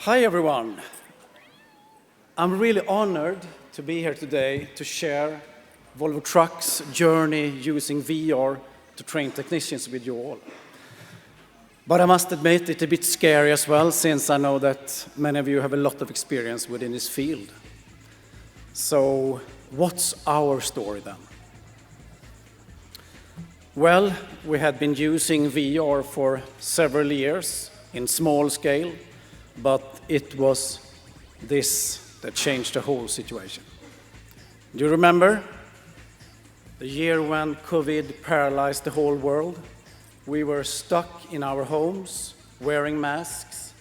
Hi everyone. I'm really honored to be here today to share Volvo Trucks' journey using VR to train technicians with you all. But I must admit it's a bit scary as well, since I know that many of you have a lot of experience within this field. So what's our story then? Well, we had been using VR for several years in small scale, but it was this that changed the whole situation. Do you remember the year when COVID paralyzed the whole world? We were stuck in our homes, wearing masks.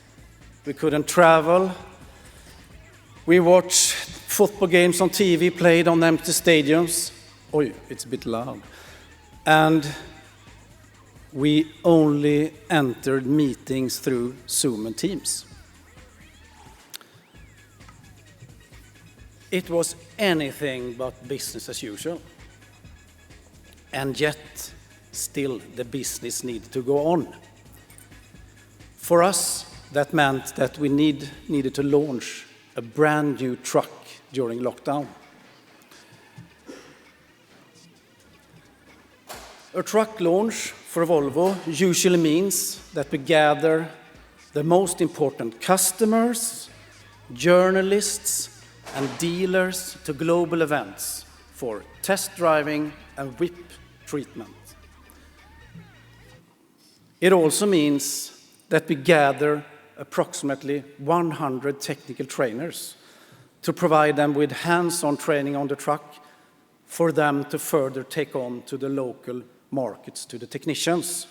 We couldn't travel. We watched football games on TV played on empty stadiums. Oh, it's a bit loud. And we only entered meetings through Zoom and Teams. It was anything but business as usual. And yet, still, the business needed to go on. For us, that meant that we needed to launch a brand new truck during lockdown. A truck launch for Volvo usually means that we gather the most important customers, journalists, and dealers to global events for test driving and whip treatment. It also means that we gather approximately 100 technical trainers to provide them with hands-on training on the truck for them to further take on to the local markets, to the technicians.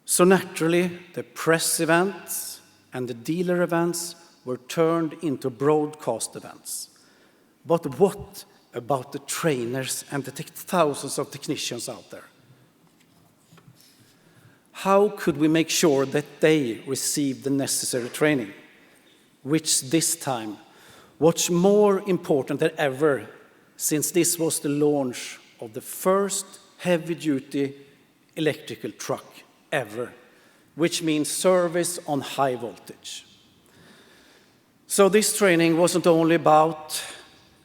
So naturally, the press events and the dealer events were turned into broadcast events. But what about the trainers and the thousands of technicians out there? How could we make sure that they receive the necessary training, which this time was more important than ever, since this was the launch of the first heavy-duty electrical truck ever, which means service on high voltage. So this training wasn't only about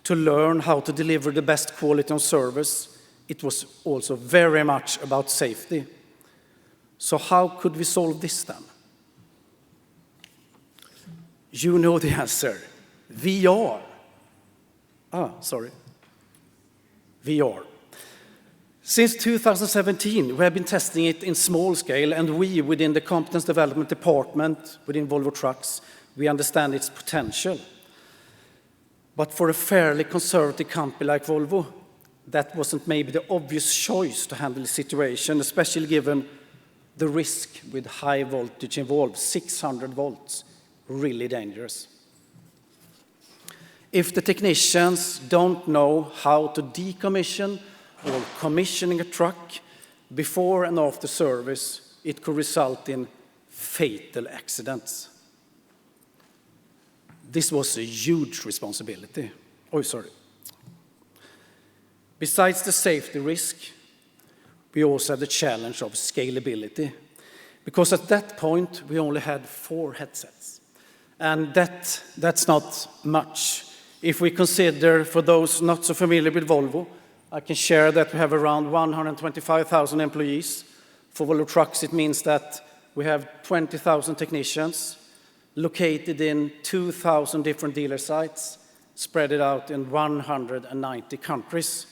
to learn how to deliver the best quality on service, it was also very much about safety. So how could we solve this then? You know the answer, VR. VR. Since 2017, we have been testing it in small scale, and we, within the Competence Development Department within Volvo Trucks, we understand its potential. But for a fairly conservative company like Volvo, that wasn't maybe the obvious choice to handle the situation, especially given the risk with high voltage involved, 600 volts, really dangerous. If the technicians don't know how to decommission or commissioning a truck before and after service, it could result in fatal accidents. This was a huge responsibility. Besides the safety risk, we also had the challenge of scalability, because at that point we only had 4 headsets. And that's not much. If we consider, for those not so familiar with Volvo, I can share that we have around 125,000 employees. For Volvo Trucks, it means that we have 20,000 technicians located in 2,000 different dealer sites, spread it out in 190 countries.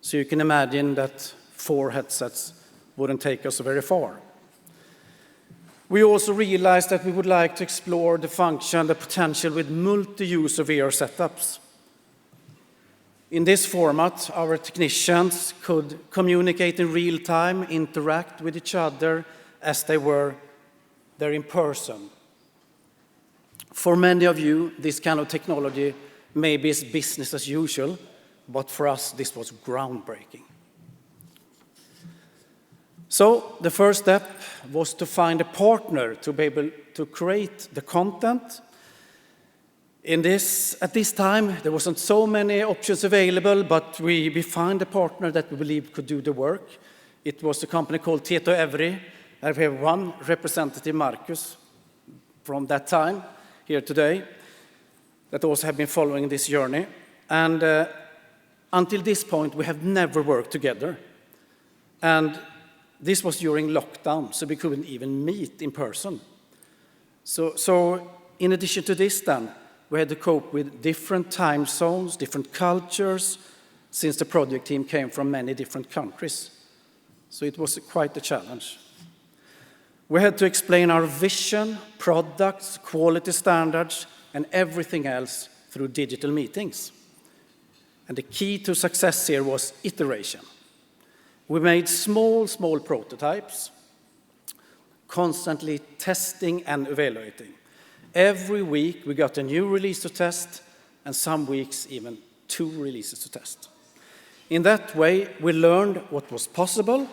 So you can imagine that 4 headsets wouldn't take us very far. We also realized that we would like to explore the function, the potential with multi-user VR setups. In this format, our technicians could communicate in real time, interact with each other as they were there in person. For many of you, this kind of technology maybe is business as usual, but for us, this was groundbreaking. So the first step was to find a partner to be able to create the content. At this time, there wasn't so many options available, but we found a partner that we believed could do the work. It was a company called Tieto Every, and we have one representative, Marcus, from that time here today that also have been following this journey. And until this point, we have never worked together. And this was during lockdown, so we couldn't even meet in person. So in addition to this then, we had to cope with different time zones, different cultures, since the project team came from many different countries. So it was quite a challenge. We had to explain our vision, products, quality standards, and everything else through digital meetings. And the key to success here was iteration. We made small prototypes, constantly testing and evaluating. Every week we got a new release to test, and some weeks even 2 releases to test. In that way, we learned what was possible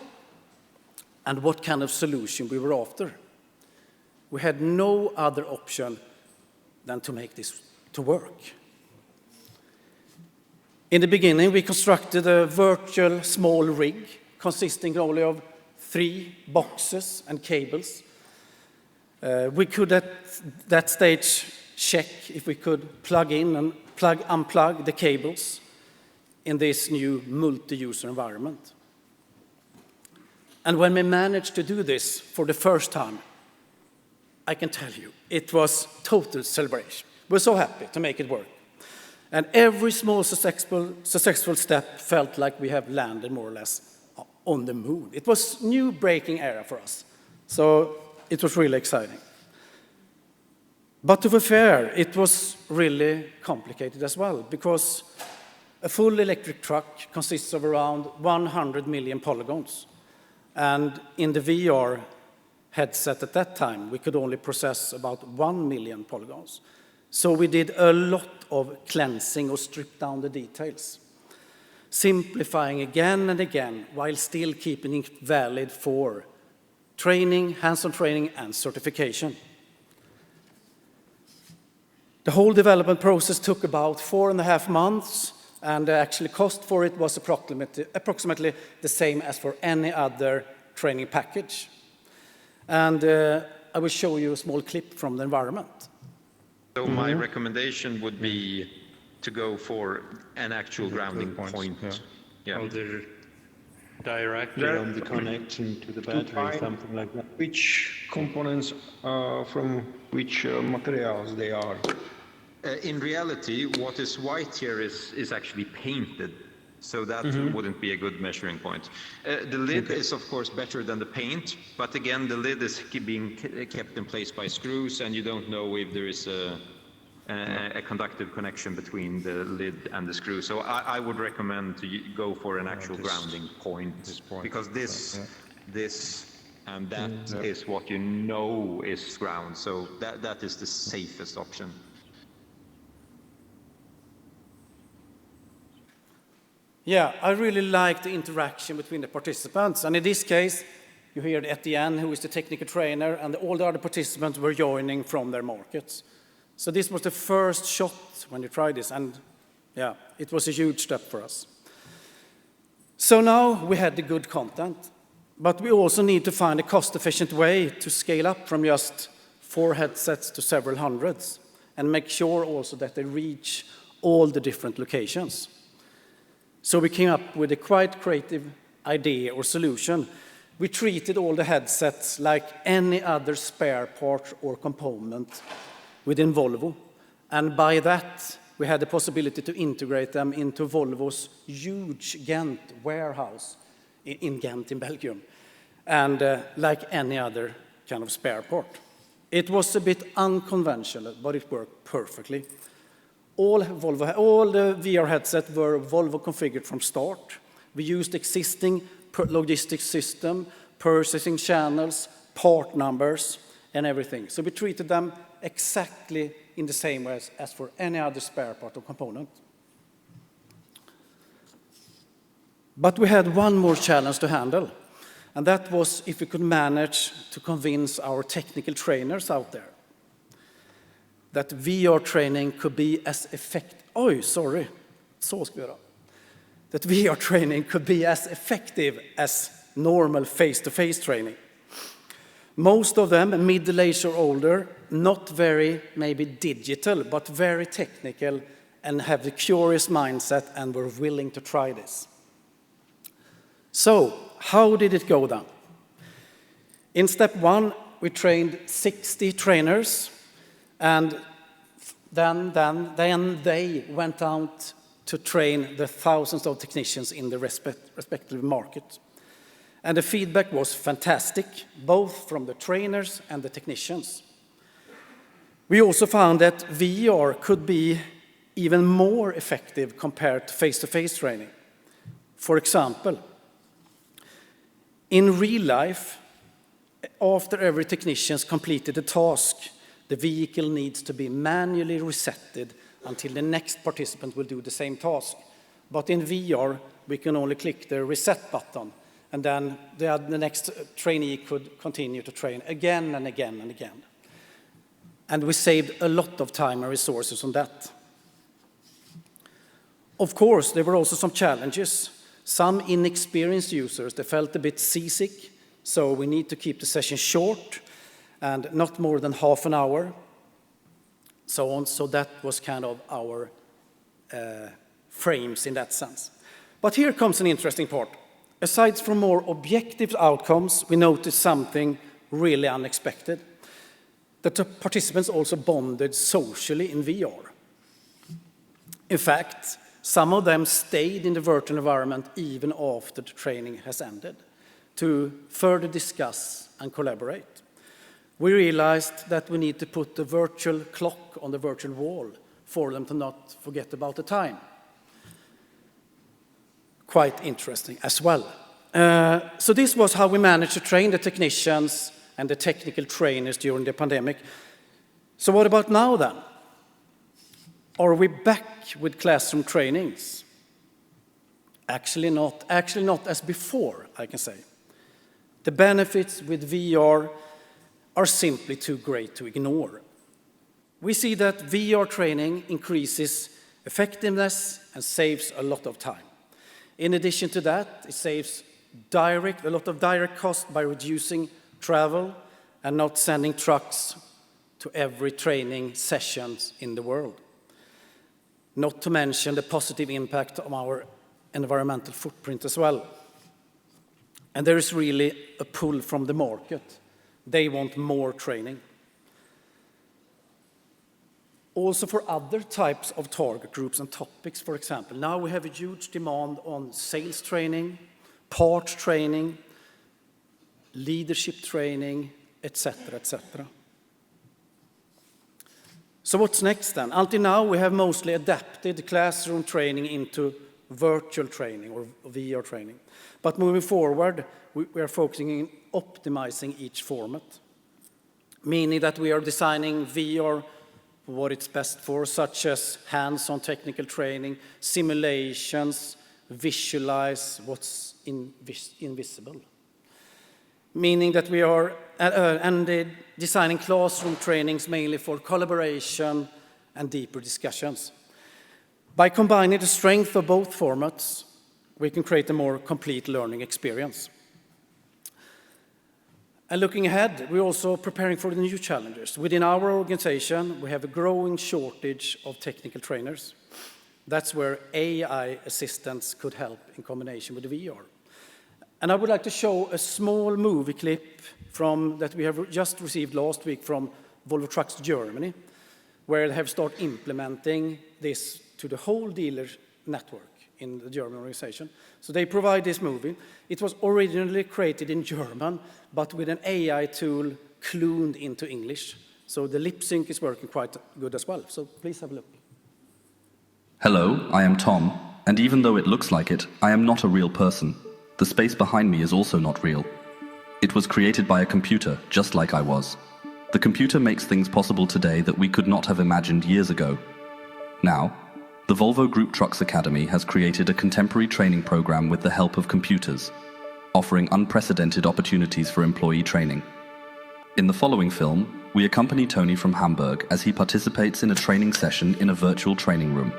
and what kind of solution we were after. We had no other option than to make this to work. In the beginning, we constructed a virtual small rig consisting only of 3 boxes and cables. We could at that stage check if we could plug in and unplug the cables in this new multi-user environment. And when we managed to do this for the first time, I can tell you, it was total celebration. We're so happy to make it work. And every small successful step felt like we have landed more or less on the moon. It was new breaking era for us. So it was really exciting. But to be fair, it was really complicated as well, because a full electric truck consists of around 100 million polygons. And in the VR headset at that time, we could only process about 1 million polygons. So we did a lot of cleansing or stripped down the details, simplifying again and again while still keeping it valid for training, hands-on training, and certification. The whole development process took about 4.5 months, and the actual cost for it was approximately the same as for any other training package. And I will show you a small clip from the environment. So my recommendation would be to go for an actual grounding point. Yeah. Either directly on the connection to the battery, something like that. Which components from which materials they are? In reality, what is white here is actually painted, so that wouldn't be a good measuring point. The lid is of course better than the paint, but again the lid is being kept in place by screws, and you don't know if there is a conductive connection between the lid and the screw. So I would recommend to go for an actual grounding point, because this and that is what you know is ground, so that is the safest option. Yeah, I really like the interaction between the participants. And in this case, you hear Etienne, who is the technical trainer, and all the other participants were joining from their markets. So this was the first shot when you tried this, and yeah, it was a huge step for us. So now we had the good content, but we also need to find a cost-efficient way to scale up from just 4 headsets to several hundreds, and make sure also that they reach all the different locations. So we came up with a quite creative idea or solution. We treated all the headsets like any other spare part or component within Volvo. And by that, we had the possibility to integrate them into Volvo's huge Ghent warehouse in Ghent in Belgium, and like any other kind of spare part. It was a bit unconventional, but it worked perfectly. All the VR headsets were Volvo configured from start. We used existing logistics system, purchasing channels, part numbers, and everything. So we treated them exactly in the same way as for any other spare part or component. But we had one more challenge to handle, and that was if we could manage to convince our technical trainers out there that VR training could be as effective. That VR training could be as effective as normal face-to-face training. Most of them middle age or older, not very maybe digital, but very technical and have the curious mindset and were willing to try this. So, how did it go then? In step 1, we trained 60 trainers, and then they went out to train the thousands of technicians in the respective market. And the feedback was fantastic, both from the trainers and the technicians. We also found that VR could be even more effective compared to face-to-face training. For example, in real life, after every technician's completed a task, the vehicle needs to be manually resetted until the next participant will do the same task. But in VR, we can only click the reset button, and then the next trainee could continue to train again and again and again. And we saved a lot of time and resources on that. Of course, there were also some challenges. Some inexperienced users, they felt a bit seasick, so we need to keep the session short and not more than half an hour. So that was kind of our frames in that sense. But here comes an interesting part. Aside from more objective outcomes, we noticed something really unexpected. That the participants also bonded socially in VR. In fact, some of them stayed in the virtual environment even after the training has ended to further discuss and collaborate. We realized that we need to put the virtual clock on the virtual wall for them to not forget about the time. Quite interesting as well. So this was how we managed to train the technicians and the technical trainers during the pandemic. So what about now then? Are we back with classroom trainings? Actually not as before, I can say. The benefits with VR are simply too great to ignore. We see that VR training increases effectiveness and saves a lot of time. In addition to that, it saves a lot of direct cost by reducing travel and not sending trucks to every training sessions in the world. Not to mention the positive impact on our environmental footprint as well. And there is really a pull from the market. They want more training. Also for other types of target groups and topics, for example. Now we have a huge demand on sales training, part training, leadership training, etc., etc. So what's next then? Until now, we have mostly adapted classroom training into virtual training or VR training. But moving forward, we are focusing on optimizing each format, meaning that we are designing VR what it's best for, such as hands-on technical training, simulations, visualize what's invisible. Meaning that we are designing classroom trainings mainly for collaboration and deeper discussions. By combining the strength of both formats, we can create a more complete learning experience. And looking ahead, we're also preparing for the new challenges. Within our organization, we have a growing shortage of technical trainers. That's where AI assistants could help in combination with the VR. And I would like to show a small movie clip that we have just received last week from Volvo Trucks Germany, where they have started implementing this to the whole dealer network in the German organization. So they provide this movie. It was originally created in German, but with an AI tool cloned into English. So the lip sync is working quite good as well. So please have a look. Hello, I am Tom, and even though it looks like it, I am not a real person. The space behind me is also not real. It was created by a computer, just like I was. The computer makes things possible today that we could not have imagined years ago. Now, the Volvo Group Trucks Academy has created a contemporary training program with the help of computers, offering unprecedented opportunities for employee training. In the following film, we accompany Tony from Hamburg as he participates in a training session in a virtual training room.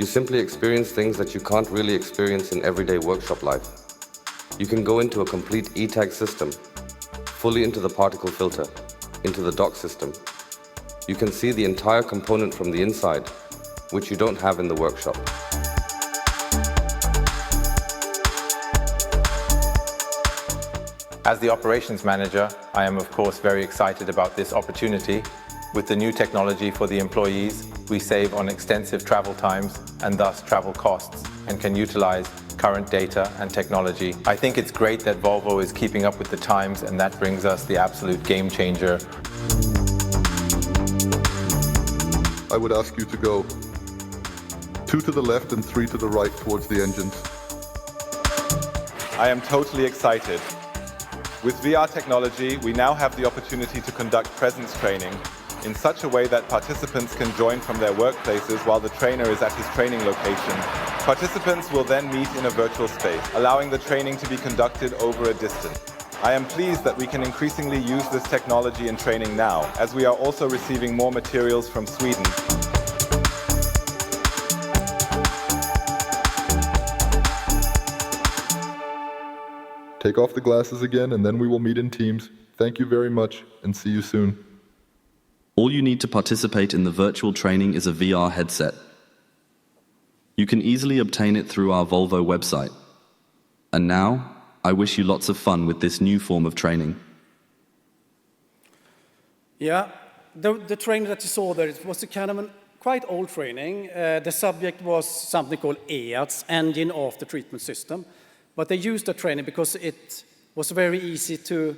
You simply experience things that you can't really experience in everyday workshop life. You can go into a complete e-tag system, fully into the particle filter, into the dock system. You can see the entire component from the inside, which you don't have in the workshop. As the operations manager, I am of course very excited about this opportunity. With the new technology for the employees, we save on extensive travel times and thus travel costs and can utilize current data and technology. I think it's great that Volvo is keeping up with the times, and that brings us the absolute game changer. I would ask you to go 2 to the left and 3 to the right towards the engines. I am totally excited. With VR technology, we now have the opportunity to conduct presence training in such a way that participants can join from their workplaces while the trainer is at his training location. Participants will then meet in a virtual space, allowing the training to be conducted over a distance. I am pleased that we can increasingly use this technology in training now, as we are also receiving more materials from Sweden. Take off the glasses again, and then we will meet in teams. Thank you very much, and see you soon. All you need to participate in the virtual training is a VR headset. You can easily obtain it through our Volvo website. And now, I wish you lots of fun with this new form of training. Yeah, the training that you saw there, it was a kind of a quite old training. The subject was something called EATS, Engine After Treatment System. But they used the training because it was very easy to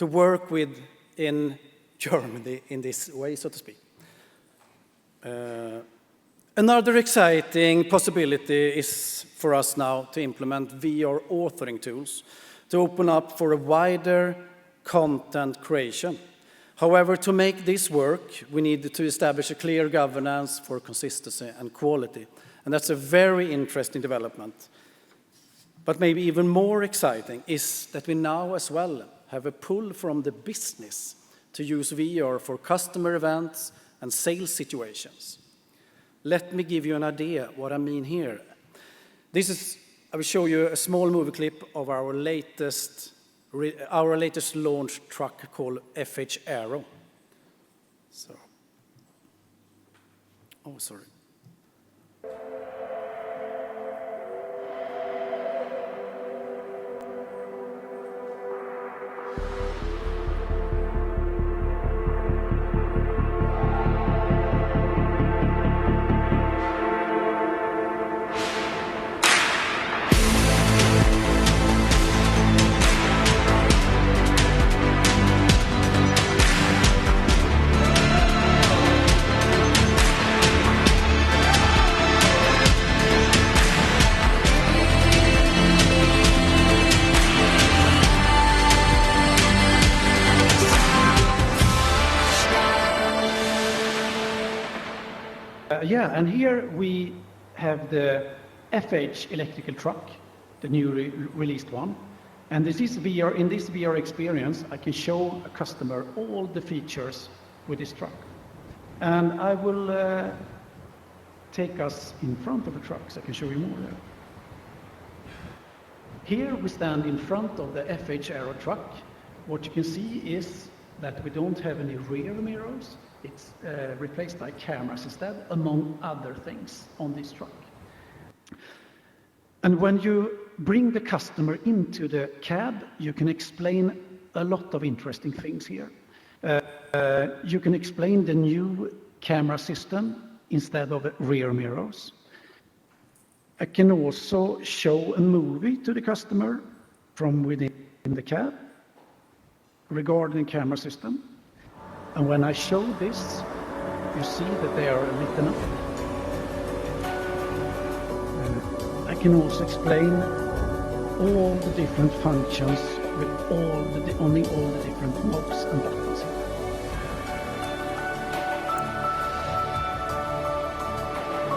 work with in Germany in this way, so to speak. Another exciting possibility is for us now to implement VR authoring tools to open up for a wider content creation. However, to make this work, we need to establish a clear governance for consistency and quality. And that's a very interesting development. But maybe even more exciting is that we now as well have a pull from the business to use VR for customer events and sales situations. Let me give you an idea what I mean here. I will show you a small movie clip of our latest launch truck called FH Aero. Sorry. And here we have the FH electrical truck, the new released one. And this is VR. In this VR experience, I can show a customer all the features with this truck. And I will take us in front of the truck so I can show you more there. Here we stand in front of the FH Aero truck. What you can see is that we don't have any rear mirrors. It's replaced by cameras instead, among other things on this truck. And when you bring the customer into the cab, you can explain a lot of interesting things here. You can explain the new camera system instead of rear mirrors. I can also show a movie to the customer from within the cab regarding the camera system. And when I show this, you see that they are lit up. I can also explain all the different functions with only all the different knobs and buttons here.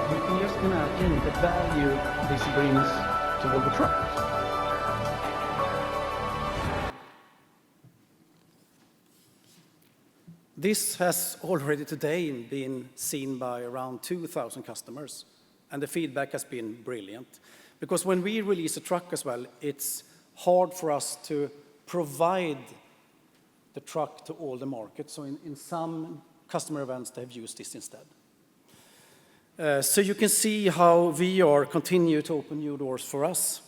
You can just imagine the value this brings to Volvo Trucks. This has already today been seen by around 2,000 customers and the feedback has been brilliant. Because when we release a truck as well, it's hard for us to provide the truck to all the markets. So in some customer events, they've used this instead. So you can see how VR continue to open new doors for us.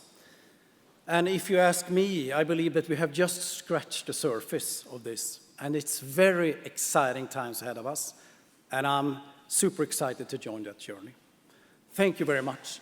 And if you ask me, I believe that we have just scratched the surface of this. And it's very exciting times ahead of us. And I'm super excited to join that journey. Thank you very much.